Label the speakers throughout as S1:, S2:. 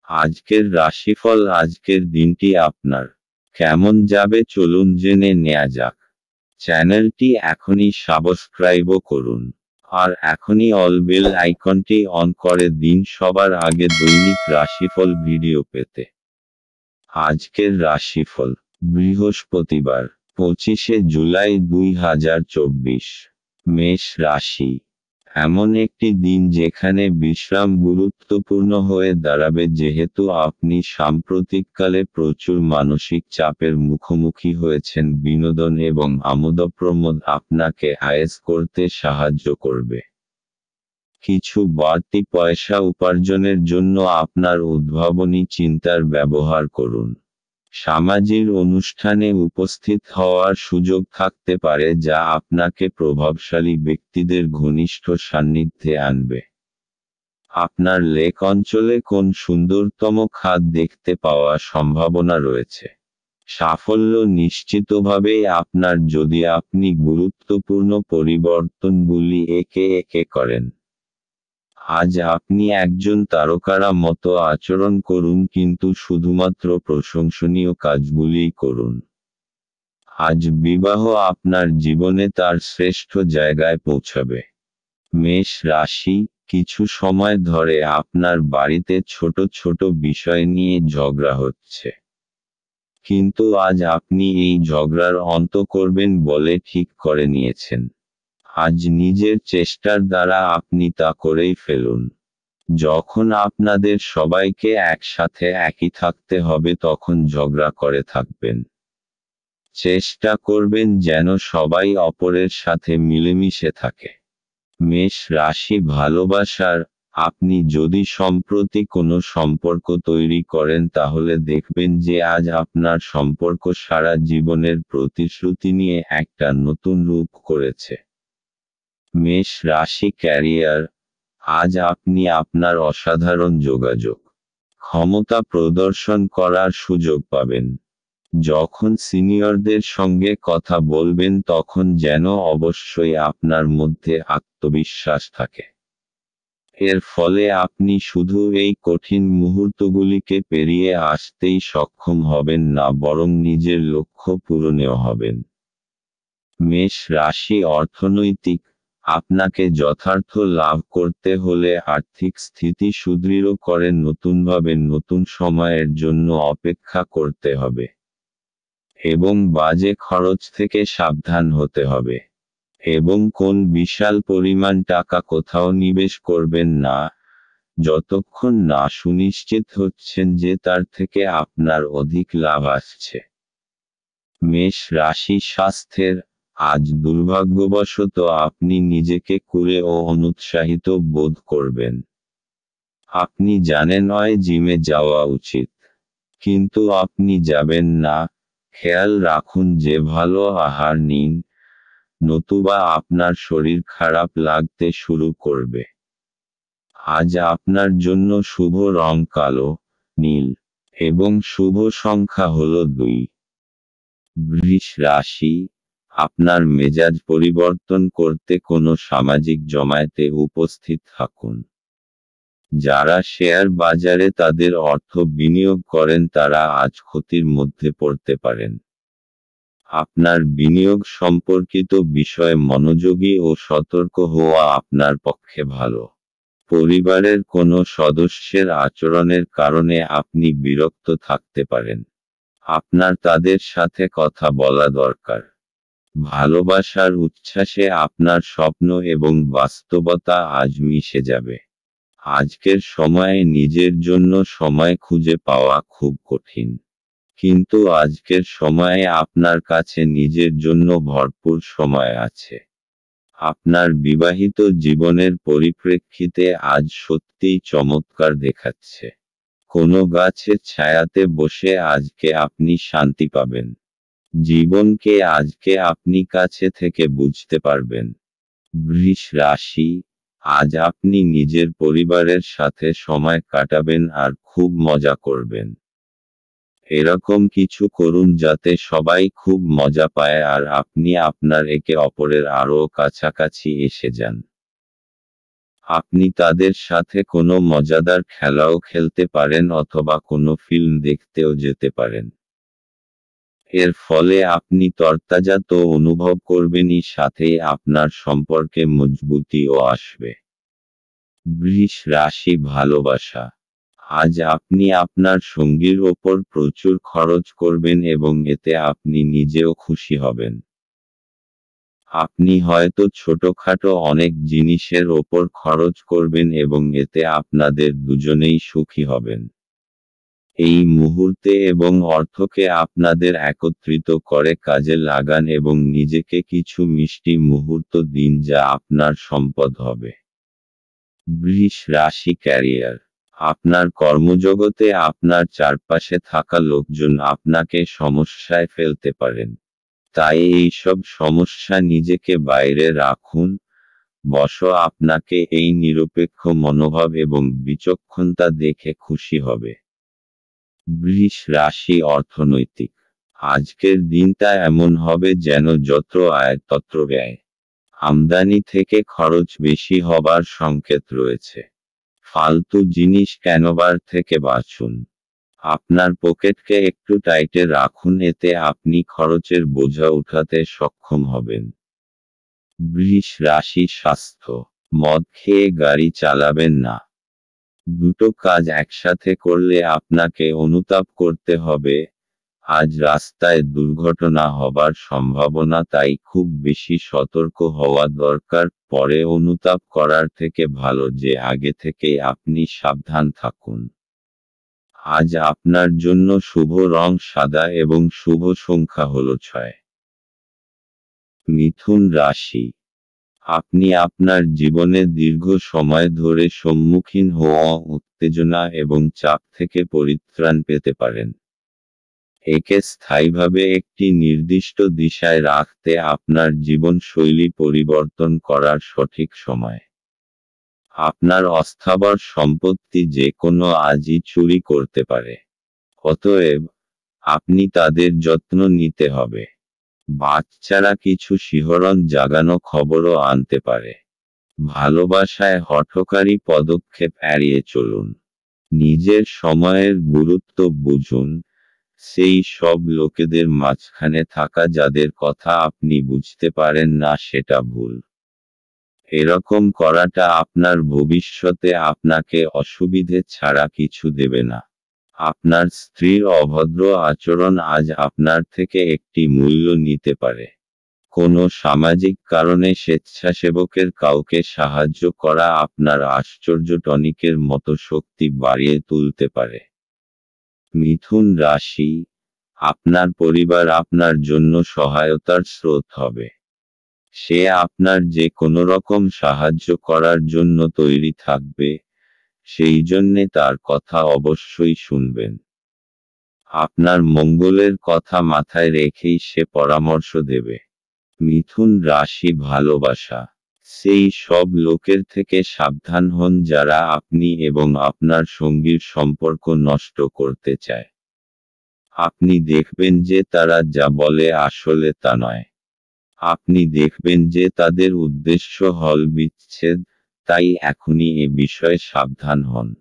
S1: আজকের রাশিফল। আজকের দিনটি আপনার কেমন যাবে চলুন জেনে নেওয়া যাক। চ্যানেলটি এখনই সাবস্ক্রাইবও করুন আর এখনই অল বেল আইকনটি অন করে দিন সবার আগে দৈনিক রাশিফল ভিডিও পেতে। আজকের রাশিফল বৃহস্পতিবার 25শে জুলাই 2024। মেষ রাশি। এমন একটি দিন যেখানে বিশ্রাম গুরুত্বপূর্ণ হয়ে দাঁড়াবে যেহেতু আপনি সাম্প্রতিককালে প্রচুর মানসিক চাপের মুখোমুখি হয়েছেন। বিনোদন এবং আমোদপ্রমোদ আপনাকে আয়েস করতে সাহায্য করবে। কিছু বাড়তি পয়সা উপার্জনের জন্য আপনার উদ্ভাবনী চিন্তার ব্যবহার করুন। সামাজিক অনুষ্ঠানে উপস্থিত হওয়ার সুযোগ থাকতে পারে যা আপনাকে প্রভাবশালী ব্যক্তিদের ঘনিষ্ঠ সান্নিধ্যে আনবে। আপনার লেক অঞ্চলে কোন সুন্দরতম খাদ দেখতে পাওয়ার সম্ভাবনা রয়েছে। সাফল্য নিশ্চিতভাবেই আপনার যদি আপনি গুরুত্বপূর্ণ পরিবর্তনগুলি একে একে করেন। আজ আপনি একজন তারকারা মতো আচরণ করুন কিন্তু শুধুমাত্র প্রশংসনীয় কাজগুলিই করুন। আজ বিবাহ আপনার জীবনে তার শ্রেষ্ঠ জায়গায় পৌঁছাবে। মেষ রাশি। কিছু সময় ধরে আপনার বাড়িতে ছোট ছোট বিষয় নিয়ে ঝগড়া হচ্ছে, কিন্তু আজ আপনি এই ঝগড়ার অন্ত করবেন বলে ঠিক করে নিয়েছেন। আজ নিজের চেষ্টার দ্বারা আপনি তা করেই ফেলুন। যখন আপনাদের সবাইকে একসাথে একই থাকতে হবে তখন ঝগড়া করে থাকবেন। চেষ্টা করবেন যেন সবাই অপরের সাথে মিলেমিশে থাকে। মেষ রাশি। ভালোবাসার। আপনি যদি সম্প্রতি কোনো সম্পর্ক তৈরি করেন তাহলে দেখবেন যে আজ আপনার সম্পর্ক সারা জীবনের প্রতিশ্রুতি নিয়ে একটা নতুন রূপ করেছে। মেষ রাশি। ক্যারিয়ার। আজ আপনি আপনার অসাধারণ যোগাযোগ ক্ষমতা প্রদর্শন করার সুযোগ পাবেন। যখন সিনিয়রদের সঙ্গে কথা বলবেন তখন যেন অবশ্যই আপনার মধ্যে আত্মবিশ্বাস থাকে। এর ফলে আপনি শুধু এই কঠিন মুহূর্তগুলিকে পেরিয়ে আসতেই সক্ষম হবেন না বরং নিজের লক্ষ্য পূরণেও হবেন। মেষ রাশি। অর্থনৈতিক। আপনাকে যথার্থ লাভ করতে হলে আর্থিক স্থিতি সুদৃঢ় করে নতুনভাবে নতুন সময়ের জন্য অপেক্ষা করতে হবে এবং বাজে খরচ থেকে সাবধান হতে হবে এবং কোন বিশাল পরিমাণ টাকা কোথাও নিবেশ করবেন না যতক্ষণ না সুনিশ্চিত হচ্ছেন যে তার থেকে আপনার অধিক লাভ আসছে। মেষ রাশি। স্বাস্থ্যের। আজ দুর্ভাগ্যবশত আপনি নিজেকে কুঁড়ে ও অনুৎসাহিত বোধ করবেন। আপনি জানেন জিমে যাওয়া উচিত, কিন্তু আপনি যাবেন না। খেয়াল রাখুন যে ভালো আহার নিন, নতুবা আপনার শরীর খারাপ লাগতে শুরু করবে। আজ আপনার জন্য শুভ রং কালো, নীল এবং শুভ সংখ্যা হল 2। বৃষ রাশি। আপনার মেজাজ পরিবর্তন করতে কোনো সামাজিক জমায়েতে উপস্থিত থাকুন। যারা শেয়ার বাজারে তাদের অর্থ বিনিয়োগ করেন তারা আজ ক্ষতির মধ্যে পড়তে পারেন। আপনার বিনিয়োগ সম্পর্কিত বিষয়ে মনোযোগী ও সতর্ক হওয়া আপনার পক্ষে ভালো। পরিবারের কোনো সদস্যের আচরণের কারণে আপনি বিরক্ত থাকতে পারেন। আপনার তাদের সাথে কথা বলা দরকার। ভালোবাসার উচ্ছ্বাসে আপনার স্বপ্ন এবং বাস্তবতা আজ মিশে যাবে। আজকের সময়ে নিজের জন্য সময় খুঁজে পাওয়া খুব কঠিন, কিন্তু আজকের সময়ে আপনার কাছে নিজের জন্য ভরপুর সময় আছে। আপনার বিবাহিত জীবনের পরিপ্রেক্ষিতে আজ সত্যিই চমৎকার দেখাচ্ছে। কোনো গাছের ছায়াতে বসে আজকে আপনি শান্তি পাবেন। জীবনকে আজকে আপনি কাছে থেকে বুঝতে পারবেন। বৃষ রাশি। আজ আপনি নিজের পরিবারের সাথে সময় কাটাবেন আর খুব মজা করবেন। এরকম কিছু করুন যাতে সবাই খুব মজা পায় আর আপনি আপনার একে অপরের আরও কাছাকাছি এসে যান। আপনি তাদের সাথে কোনো মজাদার খেলাও খেলতে পারেন অথবা কোনো ফিল্ম দেখতেও যেতে পারেন। এর ফলে আপনি তরতাজা তো অনুভব করবেনই, সাথে আপনার সম্পর্কে মজবুতিও আসবে। বৃষ রাশি ভালোবাসা। আজ আপনি আপনার সঙ্গীর ওপর প্রচুর খরচ করবেন এবং এতে আপনি নিজেও খুশি হবেন। আপনি হয়তো ছোটখাটো অনেক জিনিসের ওপর খরচ করবেন এবং এতে আপনাদের দুজনেই সুখী হবেন। এই মুহূর্তে এবং অর্থকে আপনাদের একত্রিত করে কাজে লাগান এবং নিজেকে কিছু মিষ্টি মুহূর্ত দিন যা আপনার সম্পদ হবে। বৃষ রাশি ক্যারিয়ার। আপনার কর্মজগতে আপনার চারপাশে থাকা লোকজন আপনাকে সমস্যায় ফেলতে পারেন। তাই এই সব সমস্যা নিজেকে বাইরে রাখুন। আপনাকে এই নিরপেক্ষ মনোভাব এবং বিচক্ষণতা দেখে খুশি হবে। বৃষ রাশি অর্থনৈতিক। আজকের দিনটা এমন হবে যেন যত আয় তত ব্যয়। আমদানি থেকে খরচ বেশি হবার সংকেত রয়েছে। ফালতু জিনিস কেনবার থেকে বাঁচুন। আপনার পকেটকে একটু টাইটে রাখুন, এতে আপনি খরচের বোঝা উঠাতে সক্ষম হবেন। বৃষ রাশি স্বাস্থ্য। মদ খেয়ে গাড়ি চালাবেন না। দুটো কাজ একসাথে করলে আপনাকে অনুতাপ করতে হবে। আজ রাস্তায় দুর্ঘটনা হবার সম্ভাবনা, তাই খুব বেশি সতর্ক হওয়া দরকার। পরে অনুতাপ করার থেকে ভালো যে আগে থেকেই আপনি সাবধান থাকুন। আজ আপনার জন্য শুভ রং সাদা এবং শুভ সংখ্যা হল 6। মিথুন রাশি। আপনি আপনার জীবনে দীর্ঘ সময় ধরে সম্মুখীন হওয়া উত্তেজনা এবং চাপ থেকে পরিত্রাণ পেতে পারেন। একে স্থায়ীভাবে একটি নির্দিষ্ট দিশায় রাখতে আপনার জীবনশৈলী পরিবর্তন করার সঠিক সময়। আপনার অস্থাবর সম্পত্তি যে কোনো আজই চুরি করতে পারে। অতএব আপনি তাদের যত্ন নিতে হবে। বাচ্চারা কিছু শিহরণ জাগানো খবরও আনতে পারে। ভালোবাসায় হঠকারী পদক্ষেপ এড়িয়ে চলুন। নিজের সময়ের গুরুত্ব বুঝুন। সেই সব লোকেদের মাঝখানে থাকা যাদের কথা আপনি বুঝতে পারেন না সেটা ভুল। এরকম করাটা আপনার ভবিষ্যতে আপনাকে অসুবিধে ছাড়া কিছু দেবে না। আপনার স্ত্রীর অভদ্র আচরণ আজ আপনার থেকে একটি মূল্য নিতে পারে। কোনো সামাজিক কারণে স্বেচ্ছাসেবকের কাউকে সাহায্য করা আপনার আশ্চর্য টনিকের মতো শক্তি বাড়িয়ে তুলতে পারে। মিথুন রাশি। আপনার পরিবার আপনার জন্য সহায়তার স্রোত হবে। সে আপনার যে কোনো রকম সাহায্য করার জন্য তৈরি থাকবে, সেই জন্যে তার কথা অবশ্যই শুনবেন। আপনার মঙ্গলের কথা মাথায় রেখেই সে পরামর্শ দেবে। মিথুন রাশি ভালোবাসা। সেই সব লোকের থেকে সাবধান হন যারা আপনি এবং আপনার সঙ্গীর সম্পর্ক নষ্ট করতে চায়। আপনি দেখবেন যে তারা যা বলে আসলে তা নয়। আপনি দেখবেন যে তাদের উদ্দেশ্য হল বিচ্ছেদ, তাই এখনই এ বিষয়ে সাবধান হন।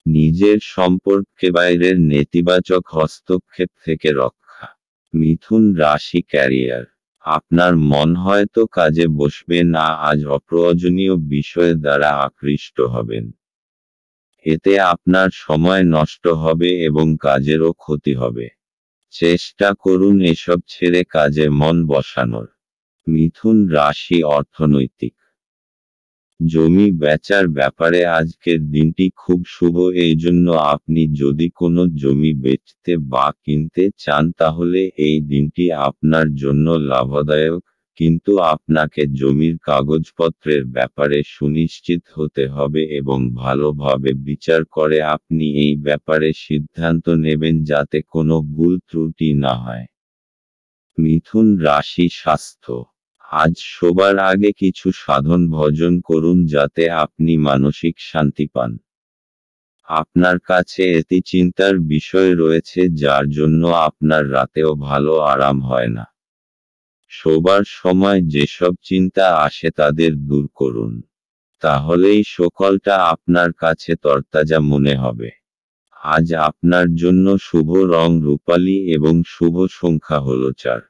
S1: নিজের সম্পর্কে বাইরের নেতিবাচক হস্তক্ষেপ থেকে রক্ষা। মিথুন রাশি ক্যারিয়ার। আপনার মন হয়তো কাজে বসবে না, আজ অপ্রয়োজনীয় বিষয় দ্বারা আকৃষ্ট হবেন। এতে আপনার সময় নষ্ট হবে এবং কাজেরও ক্ষতি হবে। চেষ্টা করুন এসব ছেড়ে কাজে মন বসানোর। মিথুন রাশি অর্থনৈতিক। জমি বেচার ব্যাপারে আজকের দিনটি খুব শুভ, এই জন্য আপনি যদি কোনো জমি বেচতে বা কিনতে চান তাহলে এই দিনটি আপনার জন্য লাভদায়ক। কিন্তু আপনাকে জমির কাগজপত্রের ব্যাপারে সুনিশ্চিত হতে হবে এবং ভালোভাবে বিচার করে আপনি এই ব্যাপারে সিদ্ধান্ত নেবেন যাতে কোনো ভুল ত্রুটি না হয়। মিথুন রাশি স্বাস্থ্য। আজ শোবার আগে কিছু সাধন ভজন করুন যাতে আপনি মানসিক শান্তি পান। আপনার কাছে এটি চিন্তার বিষয় রয়েছে যার জন্য আপনার রাতেও ভালো আরাম হয় না। শোবার সময় যেসব চিন্তা আসে তাদের দূর করুন। তাহলেই সকালটা আপনার কাছে তরতাজা মনে হবে। আজ আপনার জন্য শুভ রং রূপালী এবং শুভ সংখ্যা হল 4।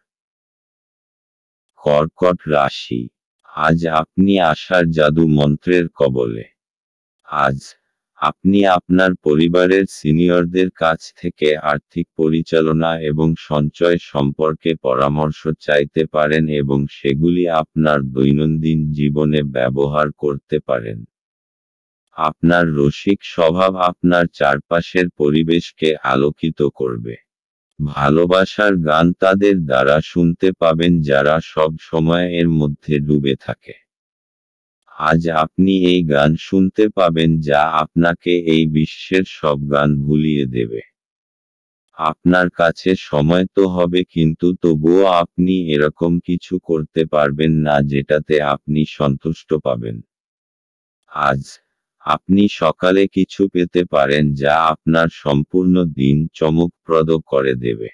S1: কর্কট রাশি, আজ আপনি আশার জাদু মন্ত্রের কবলে। আজ আপনি আপনার পরিবারের সিনিয়রদের কাছ থেকে আর্থিক পরিচালনা এবং সঞ্চয় সম্পর্কে পরামর্শ চাইতে পারেন এবং সেগুলি আপনার দৈনন্দিন জীবনে ব্যবহার করতে পারেন। আপনার রসিক স্বভাব আপনার চারপাশের পরিবেশকে আলোকিত করবে। ভালোবাসার গান তাদের দ্বারা শুনতে পাবেন যারা সব সময় এর মধ্যে ডুবে থাকে। আজ আপনি এই গান শুনতে পাবেন যা আপনাকে এই বিশ্বের সব গান ভুলিয়ে দেবে। আপনার কাছে সময় তো হবে কিন্তু তবুও আপনি এরকম কিছু করতে পারবেন না যেটাতে আপনি সন্তুষ্ট পাবেন। আজ আপনি সকালে কিছু পেতে পারেন যা আপনার সম্পূর্ণ দিন চমকপ্রদ করে দেবে।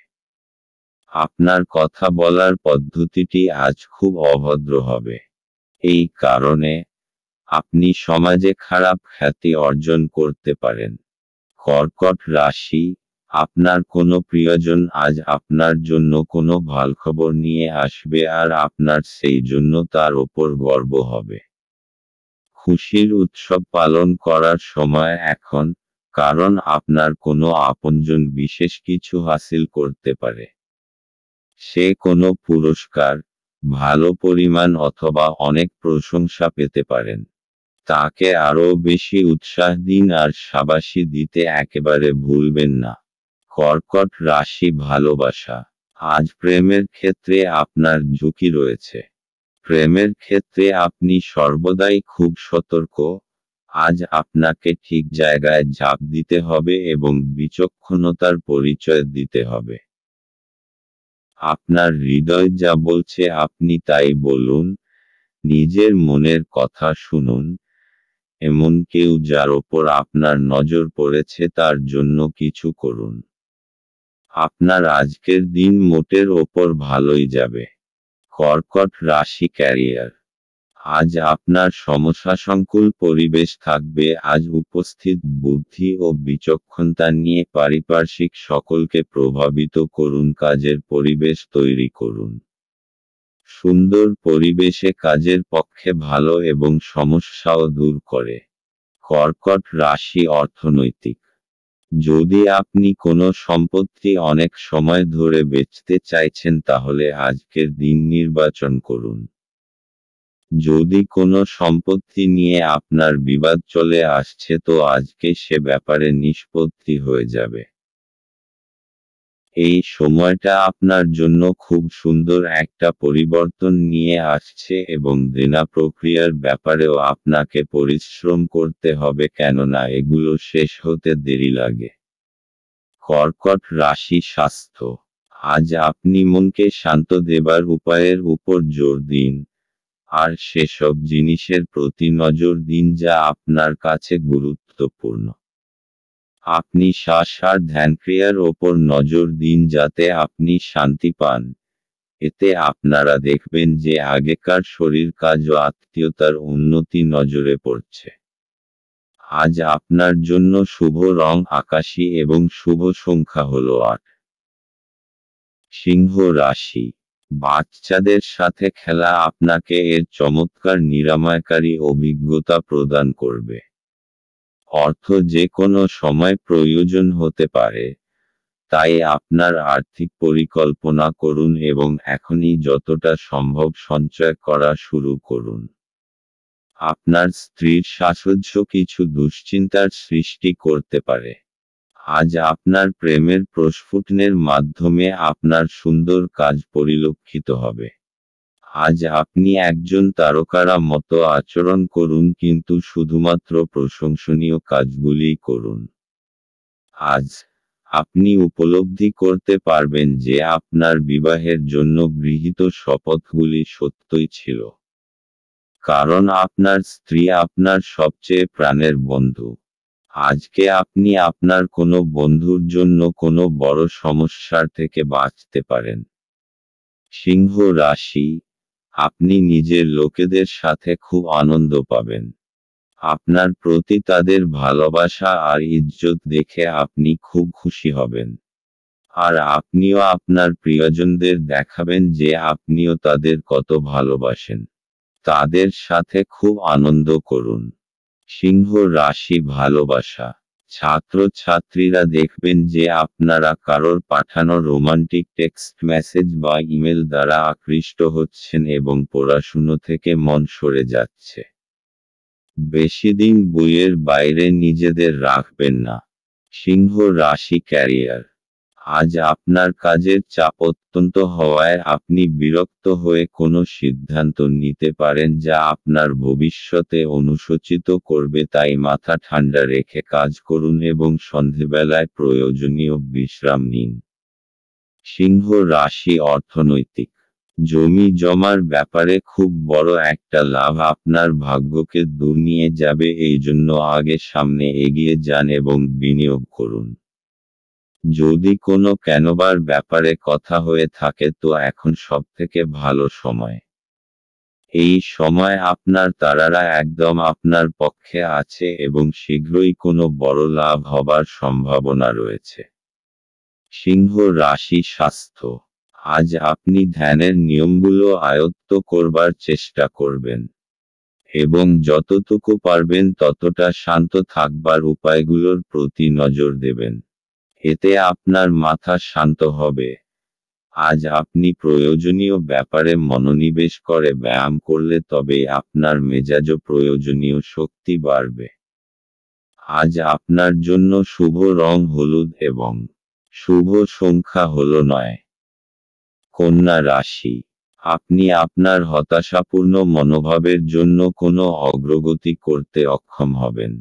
S1: আপনার কথা বলার পদ্ধতিটি আজ খুব অভদ্র হবে। এই কারণে আপনি সমাজে খারাপ খ্যাতি অর্জন করতে পারেন। কর্কট রাশি, আপনার কোনো প্রিয়জন আজ আপনার জন্য কোনো ভালখবর নিয়ে আসবে আর আপনার সেই জন্য তার ওপর গর্ব হবে। খুশির উৎসব পালন করার সময় এখন, কারণ আপনার কোনো আপনজন বিশেষ কিছু হাসিল করতে পারে। সে কোনো পুরস্কার, ভালো পরিমাণ অথবা অনেক প্রশংসা পেতে পারেন। তাকে আরও বেশি উৎসাহ দিন আর শাবাশি দিতে একেবারে ভুলবেন না। কর্কট রাশি ভালোবাসা, আজ প্রেমের ক্ষেত্রে আপনার ঝুঁকি রয়েছে। প্রেমের ক্ষেত্রে আপনি সর্বদাই খুব সতর্ক। আজ আপনাকে ঠিক জায়গায় ঝাঁপ দিতে হবে এবং বিচক্ষণতার পরিচয় দিতে হবে। আপনার হৃদয় যা বলছে আপনি তাই বলুন, নিজের মনের কথা শুনুন। এমন কেউ যার ওপর আপনার নজর পড়েছে তার জন্য কিছু করুন। আপনার আজকের দিন মোটের ওপর ভালোই যাবে। কর্কট রাশি ক্যারিয়ার, আজ আপনার সমস্যাসংকুল পরিবেশ থাকবে। আজ উপস্থিত বুদ্ধি ও বিচক্ষণতা নিয়ে পারিপার্শ্বিক সকলকে প্রভাবিত করুন, কাজের পরিবেশ তৈরি করুন। সুন্দর পরিবেশে কাজের পক্ষে ভালো এবং সমস্যাও দূর করে। কর্কট রাশি অর্থনৈতিক, যদি আপনি কোনো সম্পত্তি অনেক সময় ধরে বেচতে চাইছেন তাহলে আজকের দিন নির্বাচন করুন। যদি কোনো সম্পত্তি নিয়ে আপনার বিবাদ চলে আসছে তো আজকে সে ব্যাপারে নিষ্পত্তি হয়ে যাবে। এই সময়টা আপনার জন্য খুব সুন্দর একটা পরিবর্তন নিয়ে আসছে এবং দেনা প্রক্রিয়ার ব্যাপারেও আপনাকে পরিশ্রম করতে হবে, কেননা এগুলো শেষ হতে দেরি লাগে। কর্কট রাশি স্বাস্থ্য, আজ আপনি মনকে শান্ত দেবার উপায়ের উপর জোর দিন, আর সেসব জিনিসের প্রতি নজর দিন যা আপনার কাছে গুরুত্বপূর্ণ। আপনি শ্বাস আর ধ্যানক্রিয়ার ওপর নজর দিন যাতে আপনি শান্তি পান। এতে আপনারা দেখবেন যে আগেকার শরীর কাজ ও আত্মীয়তার উন্নতি নজরে পড়ছে। আজ আপনার জন্য শুভ রং আকাশী এবং শুভ সংখ্যা হল 8। সিংহ রাশি, বাচ্চাদের সাথে খেলা আপনাকে এর চমৎকার নিরাময়কারী অভিজ্ঞতা প্রদান করবে। অর্থ যে কোনো সময় প্রয়োজন হতে পারে, তাই আপনার আর্থিক পরিকল্পনা করুন এবং এখনই যতটা সম্ভব সঞ্চয় করা শুরু করুন। আপনার স্ত্রীর সাহচর্য কিছু দুশ্চিন্তার সৃষ্টি করতে পারে। আজ আপনার প্রেমের প্রস্ফুটনের মাধ্যমে আপনার সুন্দর কাজ পরিলক্ষিত হবে। আজ আপনি একজন তারকারা মতো আচরণ করুন কিন্তু শুধুমাত্র প্রশংসনীয় কাজগুলিই করুন। আজ আপনি উপলব্ধি করতে পারবেন যে আপনার বিবাহের জন্য গৃহীত শপথগুলি সত্যই ছিল। কারণ আপনার স্ত্রী আপনার সবচেয়ে প্রাণের বন্ধু। আজকে আপনি আপনার কোনো বন্ধুর জন্য কোনো বড় সমস্যার থেকে বাঁচতে পারেন। সিংহ রাশি, আপনি নিজের লোকেদের সাথে খুব আনন্দ পাবেন। আপনার প্রতি তাদের ভালোবাসা আর ইজ্জত দেখে আপনি খুব খুশি হবেন। আর আপনিও আপনার প্রিয়জনদের দেখাবেন যে আপনিও তাদের কত ভালোবাসেন। তাদের সাথে খুব আনন্দ করুন। সিংহ রাশি ভালোবাসা। ছাত্রছাত্রীরা দেখবেন যে আপনারা কারোর পাঠানো রোমান্টিক টেক্সট মেসেজ বা ইমেল দ্বারা আকৃষ্ট হচ্ছেন এবং পড়াশুনো থেকে মন সরে যাচ্ছে। বেশিদিন বইয়ের বাইরে নিজেদের রাখবেন না। সিংহ রাশি ক্যারিয়ার। আজ আপনার কাজের চাপ অত্যন্ত হওয়ায় আপনি বিরক্ত হয়ে কোনো সিদ্ধান্ত নিতে পারেন যা আপনার ভবিষ্যতে অনুশোচিত করবে, তাই মাথা ঠান্ডা রেখে কাজ করুন এবং সন্ধেবেলায় প্রয়োজনীয় বিশ্রাম নিন। সিংহ রাশি অর্থনৈতিক। জমি জমার ব্যাপারে খুব বড় একটা লাভ আপনার ভাগ্যকে দূর নিয়ে যাবে, এই জন্য আগে সামনে এগিয়ে যান এবং বিনিয়োগ করুন। যদি কোনো কেনবার ব্যাপারে কথা হয়ে থাকে তো এখন সবথেকে ভালো সময়। এই সময় আপনার তারারা একদম আপনার পক্ষে আছে এবং শীঘ্রই কোনো বড় লাভ হবার সম্ভাবনা রয়েছে। সিংহ রাশি স্বাস্থ্য। আজ আপনি ধ্যানের নিয়মগুলো আয়ত্ত করবার চেষ্টা করবেন এবং যতটুকু পারবেন ততটা শান্ত থাকবার উপায়গুলোর প্রতি নজর দেবেন। এতে আপনার মাথা শান্ত হবে। আজ আপনি প্রয়োজনীয় ব্যাপারে মনোনিবেশ করে ব্যায়াম করলে তবেই আপনার মেজাজও প্রয়োজনীয় শক্তি বাড়বে। আজ আপনার জন্য শুভ রং হলুদ এবং শুভ সংখ্যা হলো 9। কন্যা রাশি। আপনি আপনার হতাশাপূর্ণ মনোভাবের জন্য কোনো অগ্রগতি করতে অক্ষম হবেন।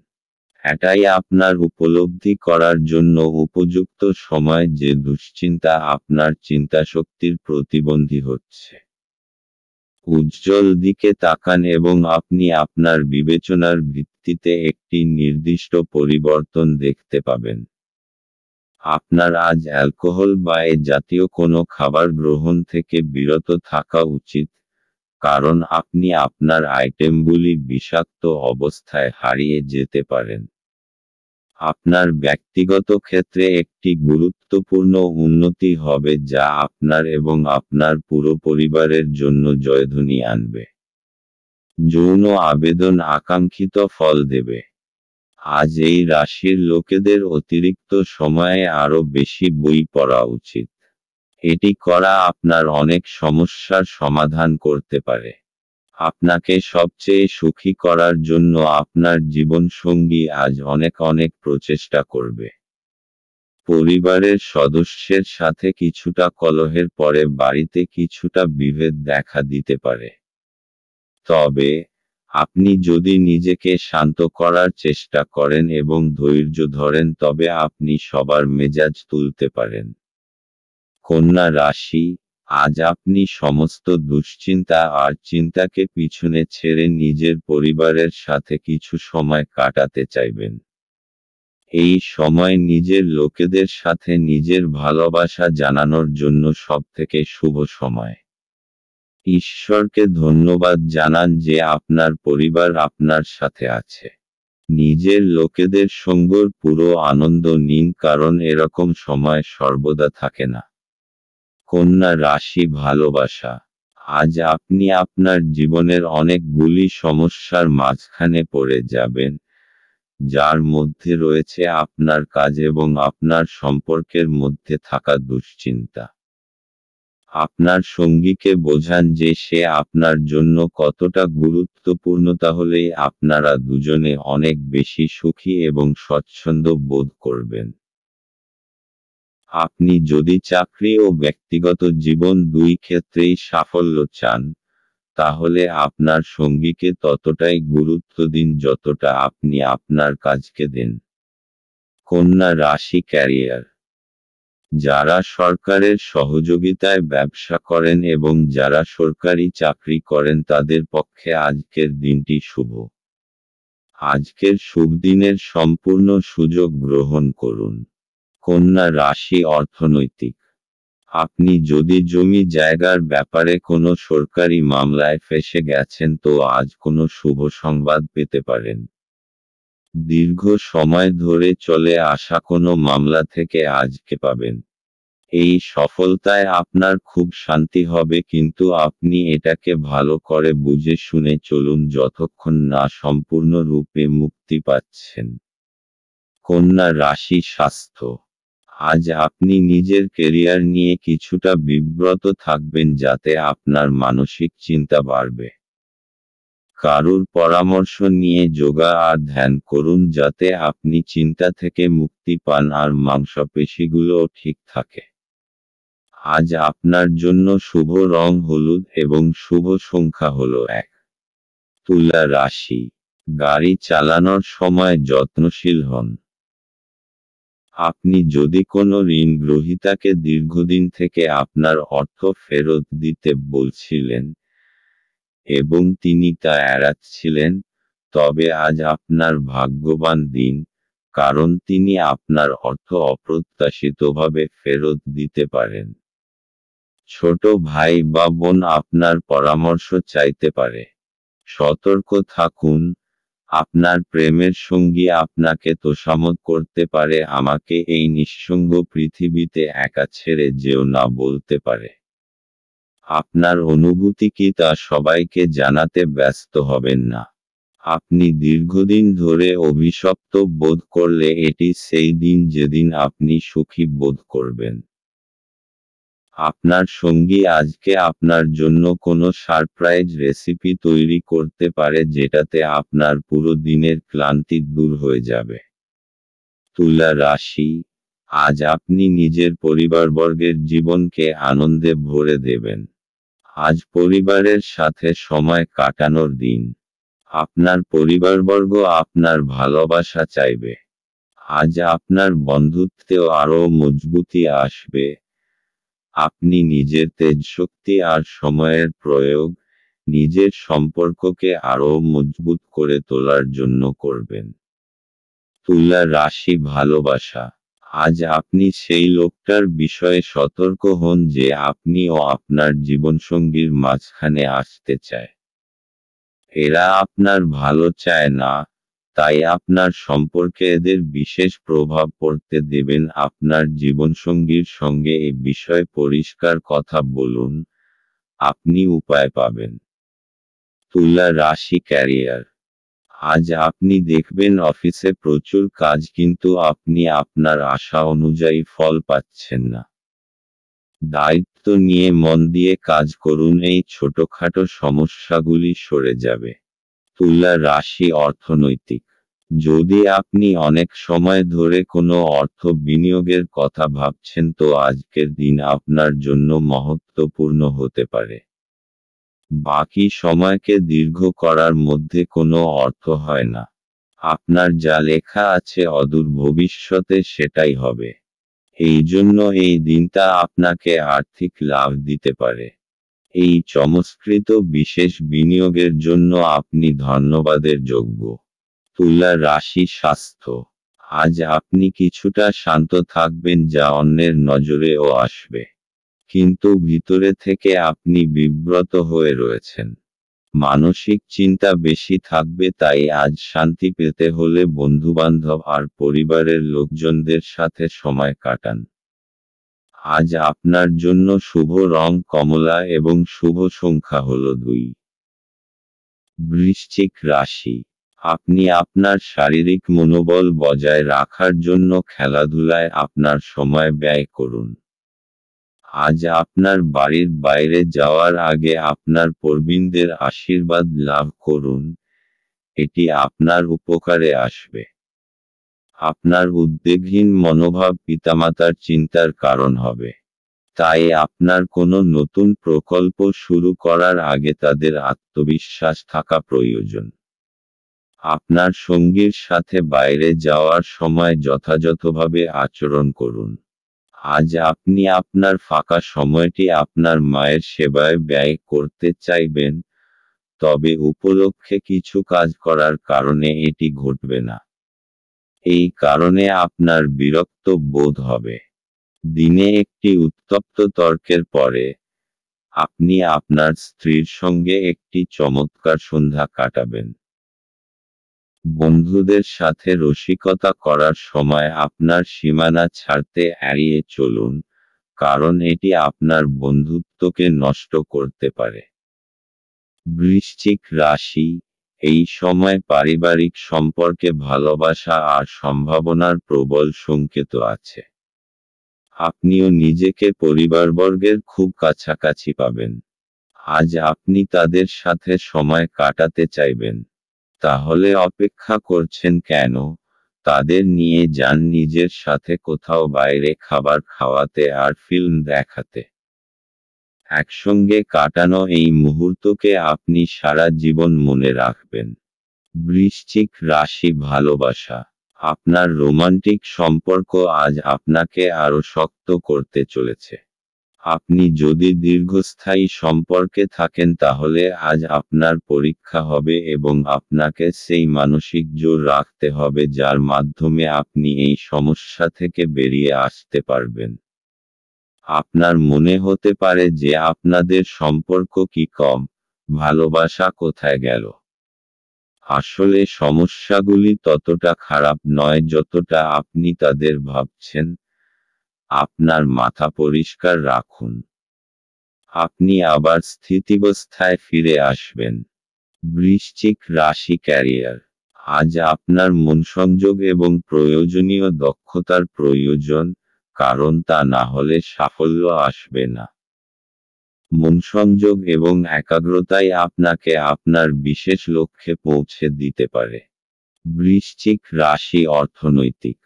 S1: এটাই আপনার উপলব্ধি করার জন্য উপযুক্ত সময় যে দুশ্চিন্তা আপনার চিন্তাশক্তির প্রতিবন্ধী হচ্ছে। উজ্জ্বল দিকে তাকান এবং আপনি আপনার বিবেচনার ভিত্তিতে একটি নির্দিষ্ট পরিবর্তন দেখতে পাবেন। আপনার আজ অ্যালকোহল বা এ জাতীয় কোনো খাবার গ্রহণ থেকে বিরত থাকা উচিত, কারণ আপনি আপনার আইটেমগুলি বিষাক্ত অবস্থায় হারিয়ে যেতে পারেন। আপনার ব্যক্তিগত ক্ষেত্রে একটি গুরুত্বপূর্ণ উন্নতি হবে যা আপনার এবং আপনার পুরো পরিবারের জন্য জয়ধ্বনি আনবে। যৌন আবেদন আকাঙ্ক্ষিত ফল দেবে। আজ এই রাশির লোকেদের অতিরিক্ত সময়ে আরও বেশি বই পড়া উচিত। এটি করা আপনার অনেক সমস্যার সমাধান করতে পারে। আপনাকে সবচেয়ে সুখী করার জন্য আপনার জীবনসঙ্গী আজ অনেক অনেক প্রচেষ্টা করবে। পরিবারের সদস্যের সাথে কিছুটা কলহের পরে বাড়িতে কিছুটা বিভেদ দেখা দিতে পারে। তবে আপনি যদি নিজেকে শান্ত করার চেষ্টা করেন এবং ধৈর্য ধরেন তবে আপনি সবার মেজাজ তুলতে পারেন। কন্যা রাশি। আজ আপনি সমস্ত দুশ্চিন্তা আর চিন্তাকে পিছনে ছেড়ে নিজের পরিবারের সাথে কিছু সময় কাটাতে চাইবেন। এই সময় নিজের লোকেদের সাথে নিজের ভালোবাসা জানানোর জন্য সবথেকে শুভ সময়। ঈশ্বরকে ধন্যবাদ জানান যে আপনার পরিবার আপনার সাথে আছে। নিজের লোকেদের সঙ্গের পুরো আনন্দ নিন, কারণ এরকম সময় সর্বদা থাকে না। কন্যা রাশি ভালোবাসা। আজ আপনি আপনার জীবনের অনেকগুলি সমস্যার মাঝখানে পড়ে যাবেন, যার মধ্যে রয়েছে আপনার কাজ এবং আপনার সম্পর্কের মধ্যে থাকা দুশ্চিন্তা। আপনার সঙ্গীকে বোঝান যে সে আপনার জন্য কতটা গুরুত্বপূর্ণ, তাহলেই আপনারা দুজনে অনেক বেশি সুখী এবং স্বচ্ছন্দ বোধ করবেন। আপনি যদি চাকরি ও ব্যক্তিগত জীবন দুই ক্ষেত্রেই সাফল্য চান, তাহলে আপনার সঙ্গীকে ততটাই গুরুত্ব দিন যতটা আপনি আপনার কাজকে দেন। কন্যা রাশি ক্যারিয়ার। যারা সরকারের সহযোগিতায় ব্যবসা করেন এবং যারা সরকারি চাকরি করেন তাদের পক্ষে আজকের দিনটি শুভ। আজকের শুভ দিনের সম্পূর্ণ সুযোগ গ্রহণ করুন। কন্যা রাশি অর্থনৈতিক। আপনি যদি জমি জায়গার ব্যাপারে কোনো সরকারি মামলায় ফেঁসে গেছেন তো আজ কোনো শুভ সংবাদ পেতে পারেন। দীর্ঘ সময় ধরে চলে আসা কোনো মামলা থেকে আজকে পাবেন। এই সফলতায় আপনার খুব শান্তি হবে, কিন্তু আপনি এটাকে ভালো করে বুঝে শুনে চলুন যতক্ষণ না সম্পূর্ণরূপে মুক্তি পাচ্ছেন। কন্যা রাশি স্বাস্থ্য। আজ আপনি নিজের কেরিয়ার নিয়ে কিছুটা বিব্রত থাকবেন, যাতে আপনার মানসিক চিন্তা বাড়বে। কারুর পরামর্শ নিয়ে যোগা আর ধ্যান করুন, যাতে আপনি চিন্তা থেকে মুক্তি পান আর মাংসপেশিগুলোও ঠিক থাকে। আজ আপনার জন্য শুভ রং হলুদ এবং শুভ সংখ্যা হল 1। তুলা রাশি। গাড়ি চালানোর সময় যত্নশীল হন। আপনি যদি কোনো ঋণ গ্রহীতাকে দীর্ঘদিন থেকে আপনার অর্থ ফেরত দিতে বলছিলেন এবং তিনি তা এড়াচ্ছিলেন, তবে আজ আপনার ভাগ্যবান দিন, কারণ তিনি আপনার অর্থ অপ্রত্যাশিতভাবে ফেরত দিতে পারেন। ছোট ভাই বা বোন আপনার পরামর্শ চাইতে পারে। সতর্ক থাকুন, আপনার প্রেমের সঙ্গী আপনাকে তোষামোদ করতে পারে, আমাকে এই নিঃসঙ্গ পৃথিবীতে একা ছেড়ে যেও না বলতে পারে। আপনার অনুভূতি কি তা সবাইকে জানাতে ব্যস্ত হবেন না। আপনি দীর্ঘদিন ধরে অভিশপ্ত বোধ করলে এটি সেই দিন যেদিন আপনি সুখী বোধ করবেন। আপনার সঙ্গী আজকে আপনার জন্য কোনো সারপ্রাইজ রেসিপি তৈরি করতে পারে, যেটাতে আপনার পুরো দিনের ক্লান্তি দূর হয়ে যাবে। তুলা রাশি। আজ আপনি নিজের পরিবারবর্গের জীবনকে আনন্দে ভরে দেবেন। আজ পরিবারের সাথে সময় কাটানোর দিন। আপনার পরিবারবর্গ আপনার ভালোবাসা চাইবে। আজ আপনার বন্ধুত্বেও আরও মজবুতি আসবে। আপনি নিজের তেজশক্তি আর সময়ের প্রয়োগ নিজের সম্পর্ককে আরও মজবুত করে তোলার জন্য করবেন। তুলা রাশি ভালোবাসা। আজ আপনি সেই লোকটার বিষয়ে সতর্ক হন যে আপনি ও আপনার জীবনসঙ্গীর মাঝখানে আসতে চায়। এরা আপনার ভালো চায় না, তাই আপনার সম্পর্কে এদের বিশেষ প্রভাব পড়তে দেবেন। আপনার জীবনসঙ্গীর সঙ্গে এ বিষয়ে পরিষ্কার কথা বলুন, আপনি উপায় পাবেন। তুলা রাশি ক্যারিয়ার। আজ আপনি দেখবেন অফিসে প্রচুর কাজ, কিন্তু আপনি আপনার আশা অনুযায়ী ফল পাচ্ছেন না। দায়িত্ব নিয়ে মন দিয়ে কাজ করুন, এই ছোটখাটো সমস্যাগুলি সরে যাবে। তুলা রাশি অর্থনৈতিক। যদি আপনি অনেক সময় ধরে কোনো অর্থ বিনিয়োগের কথা ভাবছেন, তো আজকের দিন আপনার জন্য মহত্বপূর্ণ হতে পারে। বাকি সময়কে দীর্ঘ করার মধ্যে কোনো অর্থ হয় না। আপনার যা লেখা আছে অদূর ভবিষ্যতে সেটাই হবে। এই জন্য এই দিনটা আপনাকে আর্থিক লাভ দিতে পারে। এই চমৎকৃত বিশেষ বিনিয়োগের জন্য আপনি ধন্যবাদের যোগ্য। তুলা রাশি স্বাস্থ্য। আজ আপনি কিছুটা শান্ত থাকবেন, যা অন্যের নজরেও আসবে। কিন্তু ভিতরে থেকে আপনি বিব্রত হয়ে রয়েছেন। মানসিক চিন্তা বেশি থাকবে, তাই আজ শান্তি পেতে হলে বন্ধুবান্ধব আর পরিবারের লোকজনদের সাথে সময় কাটান। আজ আপনার জন্য শুভ রং কমলা এবং শুভ সংখ্যা হল 2। বৃশ্চিক রাশি। আপনি আপনার শারীরিক মনোবল বজায় রাখার জন্য খেলাধুলায় আপনার সময় ব্যয় করুন। আজ আপনার বাড়ির বাইরে যাওয়ার আগে আপনার প্রবীণদের আশীর্বাদ লাভ করুন, এটি আপনার উপকারে আসবে। আপনার উদ্বেগহীন মনোভাব পিতামাতার চিন্তার কারণ হবে। তাই আপনার কোনো নতুন প্রকল্প শুরু করার আগে তাদের আত্মবিশ্বাস থাকা প্রয়োজন। আপনার সঙ্গীর সাথে বাইরে যাওয়ার সময় যথাযথভাবে আচরণ করুন। আজ আপনি আপনার ফাঁকা সময়টি আপনার মায়ের সেবায় ব্যয় করতে চাইবেন, তবে উপলক্ষে কিছু কাজ করার কারণে এটি ঘটবে না। এই কারণে আপনার বিরক্ত বোধ হবে। দিনে একটি উত্তপ্ত তর্কের পরে আপনি আপনার স্ত্রীর সঙ্গে একটি চমৎকার সন্ধ্যা কাটাবেন। বন্ধুদের সাথে রসিকতা করার সময় আপনার সীমানা ছাড়তে এড়িয়ে চলুন, কারণ এটি আপনার বন্ধুত্বকে নষ্ট করতে পারে। বৃশ্চিক রাশি, এই সময় পারিবারিক সম্পর্কে ভালোবাসা আর সম্ভাবনার প্রবল সংকেত আছে। আপনিও নিজেকে পরিবারবর্গের খুব কাছাকাছি পাবেন। আজ আপনি তাদের সাথে সময় কাটাতে চাইবেন। তাহলে অপেক্ষা করছেন কেন? তাদের নিয়ে যান নিজের সাথে কোথাও বাইরে খাবার খাওয়াতে আর ফিল্ম দেখাতে। একসঙ্গে কাটানো এই মুহূর্তকে আপনি সারা জীবন মনে রাখবেন। বৃশ্চিক রাশি, ভালোবাসা। আপনার রোমান্টিক সম্পর্ক আজ আপনাকে আরও শক্ত করতে চলেছে। আপনি যদি দীর্ঘস্থায়ী সম্পর্কে থাকেন তাহলে আজ আপনার পরীক্ষা হবে এবং আপনাকে সেই মানসিক জোর রাখতে হবে যার মাধ্যমে আপনি এই সমস্যা থেকে বেরিয়ে আসতে পারবেন। আপনার মনে হতে পারে যে আপনাদের সম্পর্ক কি কম, ভালোবাসা কোথায় গেল। আসলে সমস্যাগুলি ততটা খারাপ নয় যতটা আপনি তাদের ভাবছেন। আপনার মাথা পরিষ্কার রাখুন। আপনি আবার স্থিতিবস্থায় ফিরে আসবেন। বৃশ্চিক রাশি, ক্যারিয়ার। আজ আপনার মনসংযোগ এবং প্রয়োজনীয় দক্ষতার প্রয়োজন, কারণ তা না হলে সাফল্য আসবে না। মনসংযোগ এবং একাগ্রতাই আপনাকে আপনার বিশেষ লক্ষ্যে পৌঁছে দিতে পারে। বৃশ্চিক রাশি, অর্থনৈতিক।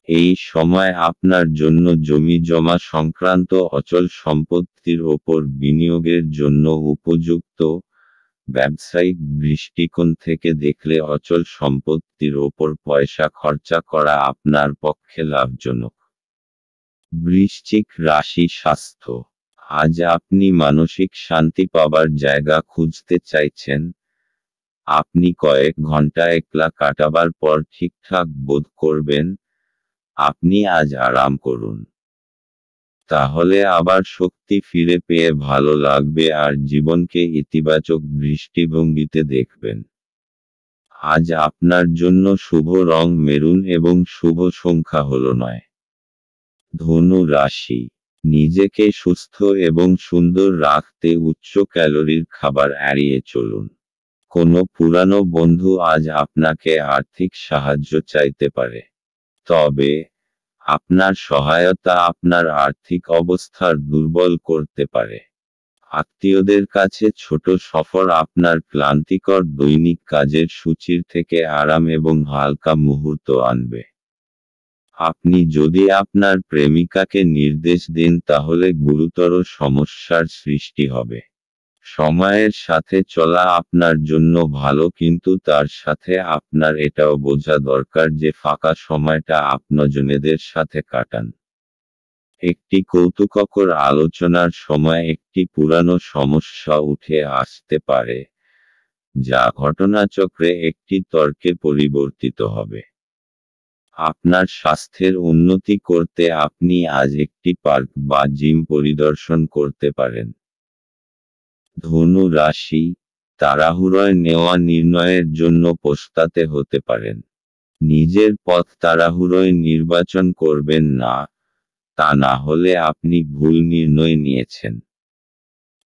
S1: এই সময় আপনার জন্য জমি জমা সংক্রান্ত অচল সম্পত্তির ওপর বিনিয়োগের জন্য উপযুক্ত। ব্যবসায়িক দৃষ্টিকোণ থেকে দেখলে অচল সম্পত্তির ওপর পয়সা খরচা করা আপনার পক্ষে লাভজনক। বৃশ্চিক রাশি, স্বাস্থ্য। আজ আপনি মানসিক শান্তি পাবার জায়গা খুঁজতে চাইছেন। আপনি কয়েক ঘন্টা একলা কাটাবার পর ঠিকঠাক বোধ করবেন। আপনি আজ আরাম করুন। তাহলে আবার শক্তি ফিরে পেয়ে ভালো লাগবে আর জীবনকে ইতিবাচক দৃষ্টিভঙ্গিতে দেখবেন। আজ আপনার জন্য শুভ রং মেরুন এবং শুভ সংখ্যা হলো 9। ধনু রাশি, নিজেকে সুস্থ এবং সুন্দর রাখতে উচ্চ ক্যালোরির খাবার এড়িয়ে চলুন। কোনো পুরানো বন্ধু আজ আপনাকে আর্থিক সাহায্য চাইতে পারে। তবে আপনার সহায়তা আপনার আর্থিক অবস্থার দুর্বল করতে পারে। আত্মীয়দের কাছে ছোট সফর আপনার ক্লান্তিকর দৈনিক কাজের সূচির থেকে আরাম এবং হালকা মুহূর্ত আনবে। আপনি যদি আপনার প্রেমিকাকে নির্দেশ দেন তাহলে গুরুতর সমস্যার সৃষ্টি হবে। সময়ের সাথে চলা আপনার জন্য ভালো, কিন্তু তার সাথে আপনার এটাও বোঝা দরকার যে ফাঁকা সময়টা আপনজনেদের সাথে কাটান। একটি কৌতুককর আলোচনার সময় একটি পুরানো সমস্যা উঠে আসতে পারে, যা ঘটনাচক্রে একটি তর্কে পরিবর্তিত হবে। আপনার স্বাস্থ্যের উন্নতি করতে আপনি আজ একটি পার্ক বা জিম পরিদর্শন করতে পারেন। ধনু রাশি, তাড়াহুড়োয় নেওয়া নির্ণয়ের জন্য পস্তাতে হতে পারেন। নিজের পথ তাড়াহুড়োয় নির্বাচন করবেন না, তা না হলে আপনি ভুল নির্ণয় নিয়েছেন।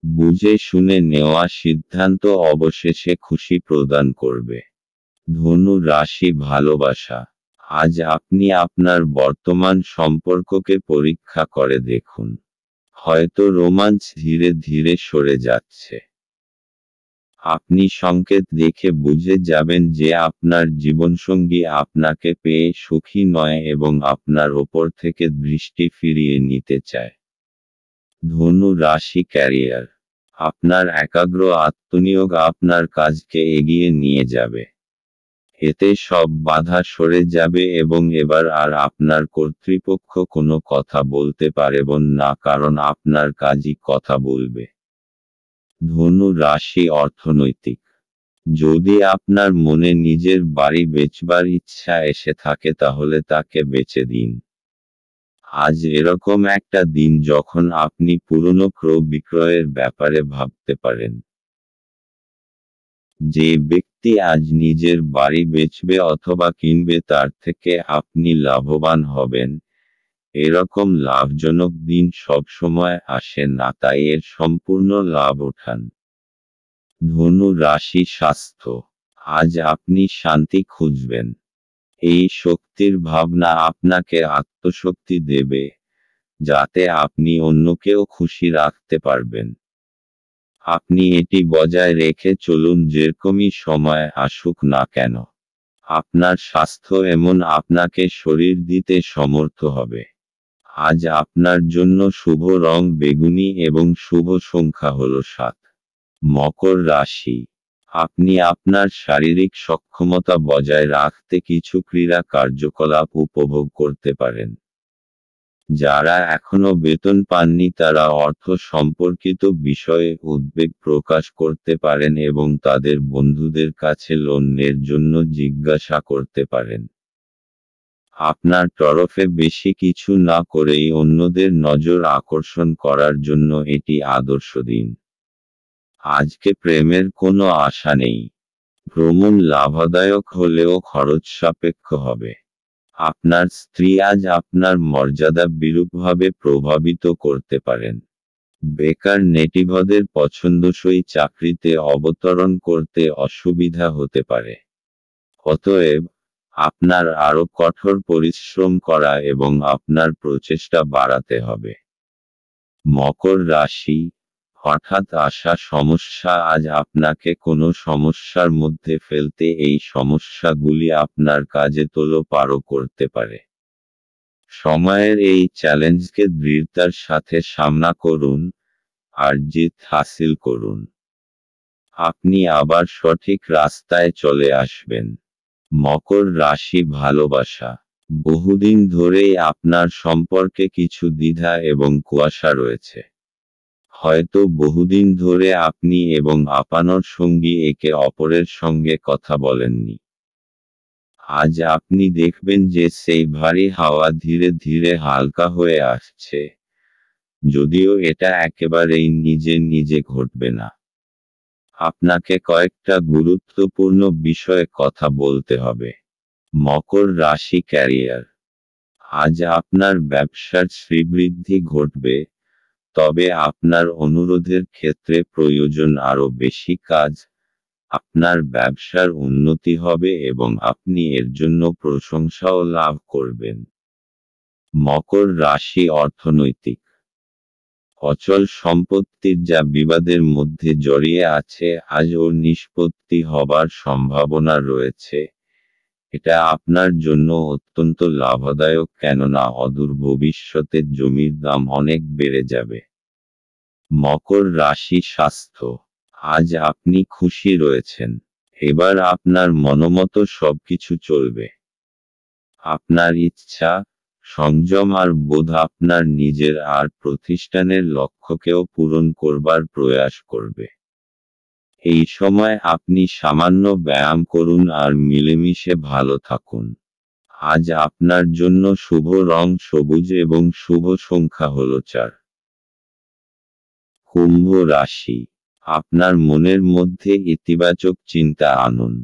S1: বুঝে শুনে নেওয়া সিদ্ধান্ত অবশেষে খুশি প্রদান করবে। ধনু রাশি, ভালোবাসা। আজ আপনি আপনার বর্তমান সম্পর্ককে পরীক্ষা করে দেখুন। হয়তো রোমাঞ্চ ধীরে ধীরে সরে যাচ্ছে। আপনি সংকেত দেখে বুঝে যাবেন যে আপনার জীবনসঙ্গী আপনাকে পেয়ে সুখী নয় এবং আপনার ওপর থেকে দৃষ্টি ফিরিয়ে নিতে চায়। ধনু রাশি, ক্যারিয়ার। আপনার একাগ্র আত্মনিয়োগ আপনার কাজকে এগিয়ে নিয়ে যাবে। এতে সব বাধা সরে যাবে এবং এবার আর আপনার কর্তৃপক্ষ কোনো কথা বলতে পারবেন না, কারণ আপনার কাজই কথা বলবে। ধনু রাশি, অর্থনৈতিক। যদি আপনার মনে নিজের বাড়ি বেচবার ইচ্ছা এসে থাকে তাহলে তাকে বেচে দিন। আজ এরকম একটা দিন যখন আপনি পুরনো ক্রয় বিক্রয়ের ব্যাপারে ভাবতে পারেন। যে ব্যক্তি ব্যক্তি আজ নিজের বাড়ি বেচবে অথবা কিনবে তার থেকে আপনি লাভবান হবেন। এরকম লাভজনক দিন সবসময় আসে না, তাই এর সম্পূর্ণ লাভ ওঠান। ধনু রাশি স্বাস্থ্য। আজ আপনি শান্তি খুঁজবেন। এই শক্তির ভাবনা আপনাকে আত্মশক্তি দেবে, যাতে আপনি অন্যকেও খুশি রাখতে পারবেন। আপনি এটি বজায় রেখে চলুন যেরকমই সময় আসুক না কেন। আপনার স্বাস্থ্য এমন আপনাকে শরীর দিতে সমর্থ হবে। আজ আপনার জন্য শুভ রং বেগুনি এবং শুভ সংখ্যা হল 7। মকর রাশি। আপনি আপনার শারীরিক সক্ষমতা বজায় রাখতে কিছু ক্রীড়া কার্যকলাপ উপভোগ করতে পারেন। যারা এখনো বেতন পাননি তারা অর্থ সম্পর্কিত বিষয়ে উদ্বেগ প্রকাশ করতে পারেন এবং তাদের বন্ধুদের কাছে লোনের জন্য জিজ্ঞাসা করতে পারেন। আপনার তরফে বেশি কিছু না করেই অন্যদের নজর আকর্ষণ করার জন্য এটি আদর্শ দিন। আজকে প্রেমের কোনো আশা নেই। ভ্রমণ লাভদায়ক হলেও খরচ সাপেক্ষ হবে। আপনার স্ত্রী আজ আপনার মর্যাদা বিরূপভাবে প্রভাবিত করতে পারেন। বেকার নেটিভদের পছন্দসই চাকরিতে অবতরণ করতে অসুবিধা হতে পারে। অতএব, আপনার আরও কঠোর পরিশ্রম করা এবং আপনার প্রচেষ্টা বাড়াতে হবে। মকর রাশি। হঠাৎ আসা সমস্যা আজ আপনাকে কোনো সমস্যার মধ্যে ফেলতে এই সমস্যাগুলি আপনার কাজে তোলপাড় করতে পারে। সময়ের এই চ্যালেঞ্জকে দৃঢ়তার সাথে সামনা করুন, আর জিত হাসিল করুন। আপনি আবার সঠিক রাস্তায় চলে আসবেন। মকর রাশি ভালোবাসা। বহুদিন ধরেই আপনার সম্পর্কে কিছু দ্বিধা এবং কুয়াশা রয়েছে। হয়তো বহুদিন ধরে আপনি এবং আপনার সঙ্গী একে অপরের সঙ্গে কথা বলেননি। আজ আপনি দেখবেন যে সেই ভারী হাওয়া ধীরে ধীরে হালকা হয়ে আসছে, যদিও এটা একেবারেই নিজে নিজে ঘটবে না। আপনাকে কয়েকটা গুরুত্বপূর্ণ বিষয়ে কথা বলতে হবে। মকর রাশি ক্যারিয়ার। আজ আপনার ব্যবসার শ্রীবৃদ্ধি ঘটবে, তবে আপনার অনুরোধের ক্ষেত্রে প্রয়োজন আরও বেশি কাজ। আপনার ব্যবসার উন্নতি হবে এবং আপনি এর জন্য প্রশংসাও লাভ করবেন। মকর রাশি অর্থনৈতিক। অচল সম্পত্তির যা বিবাদের মধ্যে জড়িয়ে আছে আজ ওর নিষ্পত্তি হবার সম্ভাবনা রয়েছে। এটা আপনার জন্য অত্যন্ত লাভদায়ক, কেননা অদূর ভবিষ্যতে জমির দাম অনেক বেড়ে যাবে। মকর রাশি স্বাস্থ্য। আজ আপনি খুশি রয়েছেন। এবার আপনার মনোমতো সবকিছু চলবে। আপনার ইচ্ছা, সংযম আর বোধ আপনার নিজের আর প্রতিষ্ঠানের লক্ষ্যকেও পূরণ করবার প্রয়াস করবে। এই সময় আপনি সামান্য ব্যায়াম করুন আর মিলেমিশে ভালো থাকুন। আজ আপনার জন্য শুভ রং সবুজ এবং শুভ সংখ্যা হল 4। কুম্ভ রাশি। আপনার মনের মধ্যে ইতিবাচক চিন্তা আনুন।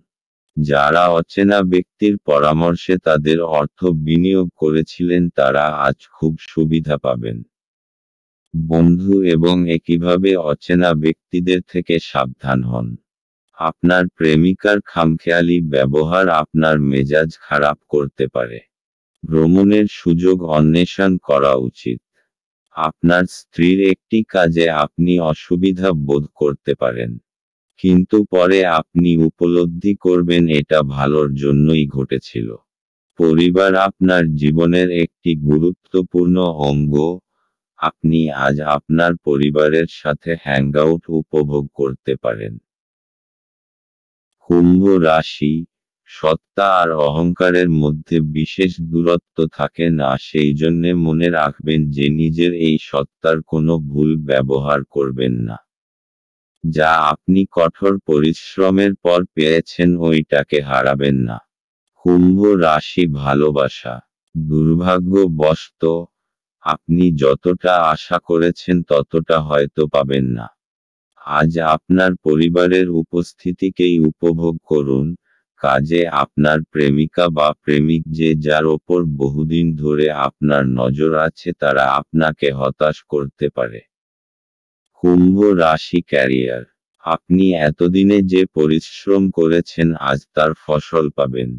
S1: যারা অচেনা ব্যক্তির পরামর্শে তাদের অর্থ বিনিয়োগ করেছিলেন তারা আজ খুব সুবিধা পাবেন। বন্ধু এবং একইভাবে অচেনা ব্যক্তিদের থেকে সাবধান হন। আপনার প্রেমিকার খামখেয়ালি ব্যবহার আপনার মেজাজ খারাপ করতে পারে। ভ্রমণের সুযোগ অন্বেষণ করা উচিত। আপনার স্ত্রীর একটি কাজে আপনি অসুবিধা বোধ করতে পারেন, কিন্তু পরে আপনি উপলব্ধি করবেন এটা ভালোর জন্যই ঘটেছিল। পরিবার আপনার জীবনের একটি গুরুত্বপূর্ণ অঙ্গ। আপনি আজ আপনার পরিবারের সাথে হ্যাংআউট উপভোগ করতে পারেন। কুম্ভ রাশি। সত্তা আর অহংকারের মধ্যে বিশেষ দূরত্ব থাকে না, সেই জন্যে মনে রাখবেন যে নিজের এই সত্তার কোনো ভুল ব্যবহার করবেন না। যা আপনি কঠোর পরিশ্রমের পর পেয়েছেন ওইটাকে হারাবেন না। কুম্ভ রাশি ভালোবাসা। দুর্ভাগ্যবশত, আপনি যতটা আশা করেছেন ততটা হয়তো পাবেন না। আজ আপনার পরিবারের উপস্থিতিকেই উপভোগ করুন। কাজে আপনার প্রেমিকা বা প্রেমিক যে যার ওপর বহুদিন ধরে আপনার নজর আছে তারা আপনাকে হতাশ করতে পারে। কুম্ভ রাশি ক্যারিয়ার। আপনি এতদিনে যে পরিশ্রম করেছেন আজ তার ফসল পাবেন।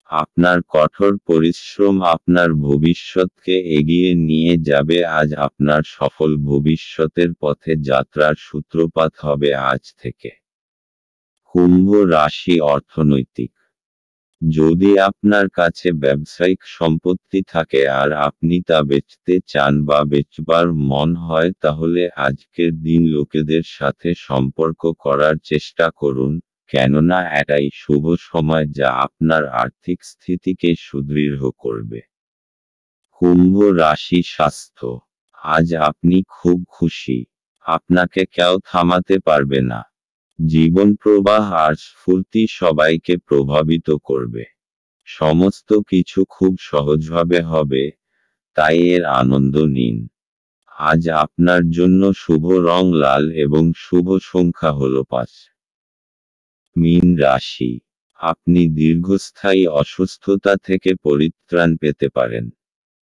S1: আপনার কঠোর পরিশ্রম আপনার ভবিষ্যৎকে এগিয়ে নিয়ে যাবে। আজ আপনার সফল ভবিষ্যতের পথে যাত্রার সূত্রপাত হবে আজ থেকে। কুম্ভ রাশি অর্থনৈতিক। যদি আপনার কাছে ব্যবসায়িক সম্পত্তি থাকে আর আপনি তা বেচতে চান বা বেচবার মন হয় তাহলে আজকের দিন লোকেদের সাথে সম্পর্ক করার চেষ্টা করুন, কেননা এটাই শুভ সময় যা আপনার আর্থিক স্থিতিকে সুদৃঢ় করবে। কুম্ভ রাশি স্বাস্থ্য। আজ আপনি খুব খুশি। আপনাকে কেউ থামাতে পারবে না। জীবন প্রবাহ আর স্ফূর্তি সবাইকে প্রভাবিত করবে। সমস্ত কিছু খুব সহজভাবে হবে, তাই এর আনন্দ নিন। আজ আপনার জন্য শুভ রং লাল এবং শুভ সংখ্যা হল 5। মীন রাশি। আপনি দীর্ঘস্থায়ী অসুস্থতা থেকে পরিত্রাণ পেতে পারেন।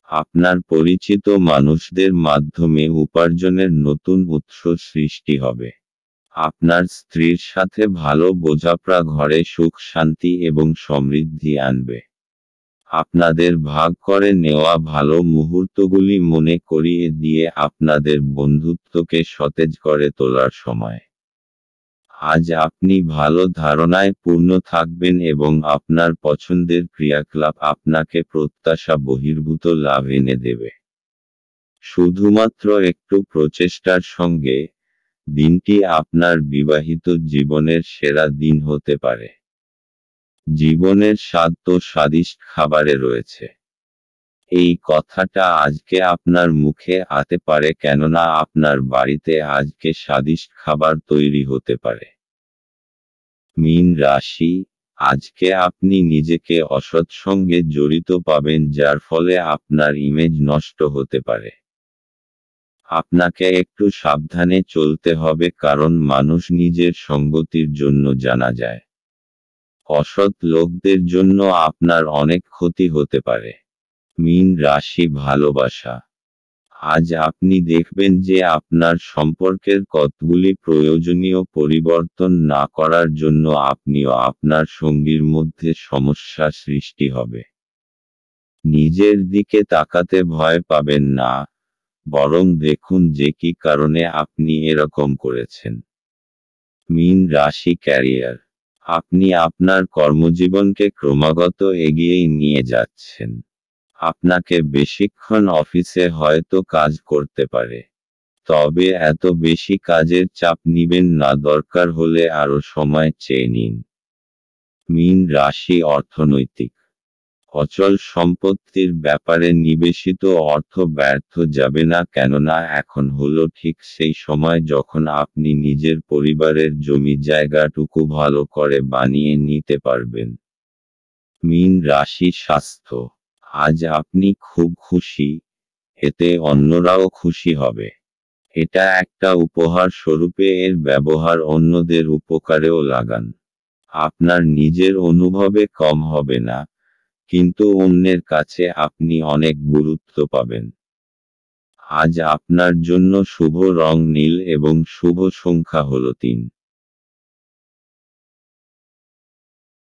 S1: আপনার পরিচিত মানুষদের মাধ্যমে উপার্জনের নতুন উৎস সৃষ্টি হবে। আপনার স্ত্রীর সাথে ভালো বোঝাপড়া ঘরে সুখ শান্তি এবং সমৃদ্ধি আনবে। আপনাদের ভাগ করে নেওয়া ভালো মুহূর্তগুলি মনে করিয়ে দিয়ে আপনাদের বন্ধুত্বকে সতেজ করে তোলার সময়। আজ আপনি ভালো ধারণায় পূর্ণ থাকবেন এবং আপনার পছন্দের ক্রিয়াকলাপ আপনাকে প্রত্যাশা বহির্ভূত লাভ এনে দেবে। শুধুমাত্র একটু প্রচেষ্টার সঙ্গে দিনটি আপনার বিবাহিত জীবনের সেরা দিন হতে পারে। জীবনের স্বাদ তো স্বাদিষ্ট খাবারে রয়েছে। এই কথাটা আজকে আপনার মুখে আসতে পারে কেননা আপনার বাড়িতে আজকে স্বাদিষ্ট খাবার তৈরি হতে পারে। মীন রাশি। আজকে আপনি নিজেকে অসৎ সঙ্গে জড়িত পাবেন যার ফলে আপনার ইমেজ নষ্ট হতে পারে। আপনাকে একটু সাবধানে চলতে হবে কারণ মানুষ নিজের সঙ্গতির জন্য জানা যায়। অসৎ লোকদের জন্য আপনার অনেক ক্ষতি হতে পারে। মীন রাশি ভালোবাসা। আজ আপনি দেখবেন যে আপনার সম্পর্কের কতগুলি প্রয়োজনীয় পরিবর্তন না করার জন্য আপনিও আপনার সঙ্গীর মধ্যে সমস্যা সৃষ্টি হবে। নিজের দিকে তাকাতে ভয় পাবেন না, বরং দেখুন যে কি কারণে আপনি এরকম করেছেন। মীন রাশি ক্যারিয়ার। আপনি আপনার কর্মজীবনকে ক্রমাগত এগিয়ে নিয়ে যাচ্ছেন। আপনাকে বেশিক্ষণ অফিসে হয়তো কাজ করতে পারে, তবে এত বেশি কাজের চাপ নিবেন না, দরকার হলে আরো সময় চেয়ে নিন। মীন রাশি অর্থনৈতিক। অচল সম্পত্তির ব্যাপারে নিবেশিত অর্থ ব্যর্থ যাবে না কেননা এখন হলো ঠিক সেই সময় যখন আপনি নিজের পরিবারের জমি জায়গাটুকু ভালো করে বানিয়ে নিতে পারবেন। মীন রাশি স্বাস্থ্য। আজ আপনি খুব খুশি, এতে অন্যরাও খুশি হবে। এটা একটা উপহার স্বরূপে এর ব্যবহার অন্যদের উপকারেও লাগান। আপনার নিজের অনুভবে কম হবে না, কিন্তু অন্যের কাছে আপনি অনেক গুরুত্ব পাবেন। আজ আপনার জন্য শুভ রং নীল এবং শুভ সংখ্যা হল 3।